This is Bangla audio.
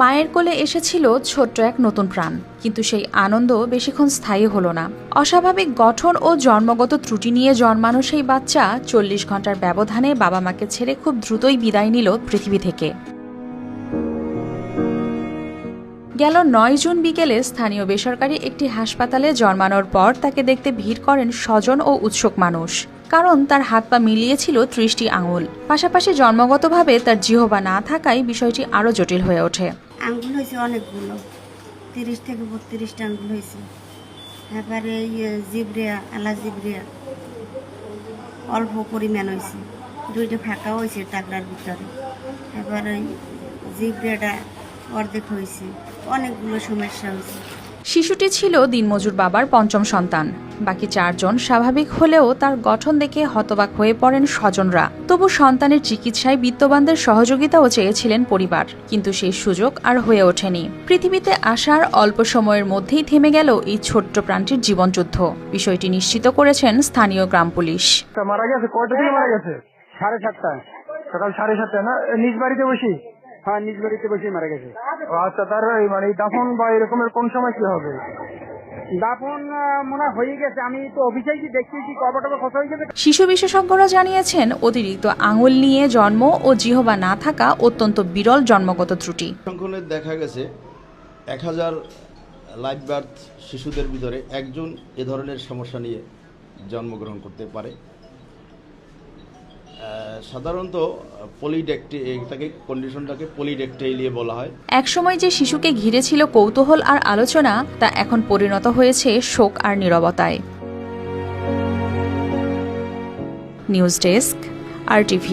মায়ের কোলে এসেছিল ছোট্ট এক নতুন প্রাণ, কিন্তু সেই আনন্দ বেশিক্ষণ স্থায়ী হলো না। অস্বাভাবিক গঠন ও জন্মগত ত্রুটি নিয়ে জন্মানো সেই বাচ্চা ৪০ ঘন্টার ব্যবধানে বাবা মাকে ছেড়ে খুব দ্রুতই বিদায় নিল পৃথিবী থেকে। গেল ৯ জুন বিকেলে স্থানীয় বেসরকারি একটি হাসপাতালে জন্মানোর পর তাকে দেখতে ভিড় করেন স্বজন ও উৎসুক মানুষ, কারণ তার হাত পা মিলিয়েছিল ৩০টি আঙুল। পাশাপাশি জন্মগতভাবে তার জিহ্বা না থাকায় বিষয়টি আরও জটিল হয়ে ওঠে। আঙ্গুল হয়েছে অনেকগুলো, ৩০ থেকে ৩২টা আঙ্গুল হয়েছে। এবারে জিব্রিয়া জিব্রিয়া অল্প পরিমাণ হয়েছে, 2টা ফাঁকা হয়েছে টাকলার ভিতরে। এবারে জিব্রিয়াটা অর্ধেক হয়েছে, অনেকগুলো সমস্যা হয়েছে। শিশুটি ছিল দিনমজুর বাবার ৫ম সন্তান। বাকি ৪ জন স্বাভাবিক হলেও তার গঠন দেখে হতবাক হয়ে পড়েন স্বজনরা। তবু সন্তানের চিকিৎসায় বিত্তবানদের সহযোগিতাও চেয়েছিলেন পরিবার, কিন্তু সেই সুযোগ আর হয়ে ওঠেনি। পৃথিবীতে আসার অল্প সময়ের মধ্যেই থেমে গেল এই ছোট্ট প্রাণটির জীবনযুদ্ধ। বিষয়টি নিশ্চিত করেছেন স্থানীয় গ্রাম পুলিশ। মারা গেছে কয়টা থেকে মারা গেছে? 7:30 সকাল 7:30 না? নিজ বাড়িতে বসি? হ্যাঁ, নিজ বাড়িতে বসে মারা গেছে। আচ্ছা, তার মানে দাফন বা এরকমের কোন সময় কি হবে? দাফন মনে হয়ে গেছে, আমি তো অফিসে দেখছি কি কবরটা কত হয়ে গেছে। শিশু বিশেষজ্ঞরা জানিয়েছেন, অতিরিক্ত আঙুল নিয়ে জন্ম ও জিহ্বা না থাকা অত্যন্ত বিরল জন্মগত ত্রুটি। সংখ্যনে দেখা গেছে 1000 লাইভ বার্থ শিশুদের ভিতরে একজন এ ধরনের সমস্যা নিয়ে জন্মগ্রহণ করতে পারে। সাধারণত এটাকে কন্ডিশনটাকে পলিড্যাকটাইলিয়া বলা হয়। একসময় যে শিশুকে ঘিরে ছিল কৌতূহল আর আলোচনা, তা এখন পরিণত হয়েছে শোক আর নীরবতায়। News desk, RTV।